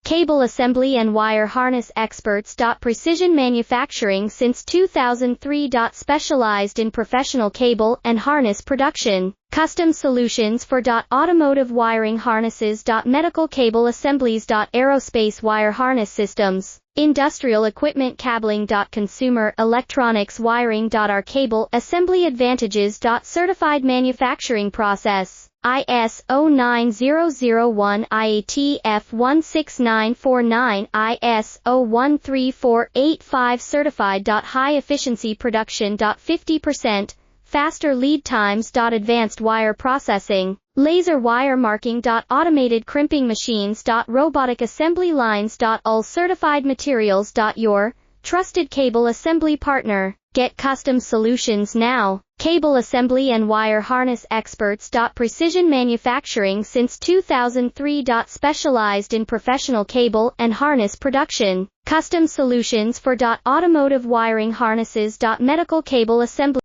Cable assembly and wire harness experts. Precision manufacturing since 2003. Specialized in professional cable and harness production. Custom solutions for automotive wiring harnesses. Medical cable assemblies. Aerospace wire harness systems. Industrial equipment cabling. Consumer electronics wiring. Our cable assembly advantages. Certified manufacturing process. ISO 9001 IATF 16949 ISO 13485 certified. High efficiency production. 50% faster lead times. Advanced wire processing, laser wire marking. Automated crimping machines. Robotic assembly lines. All certified materials. Your trusted cable assembly partner. Get custom solutions now. Cable assembly and wire harness experts. Precision manufacturing since 2003. Specialized in professional cable and harness production. Custom solutions for automotive wiring harnesses. Medical cable assembly.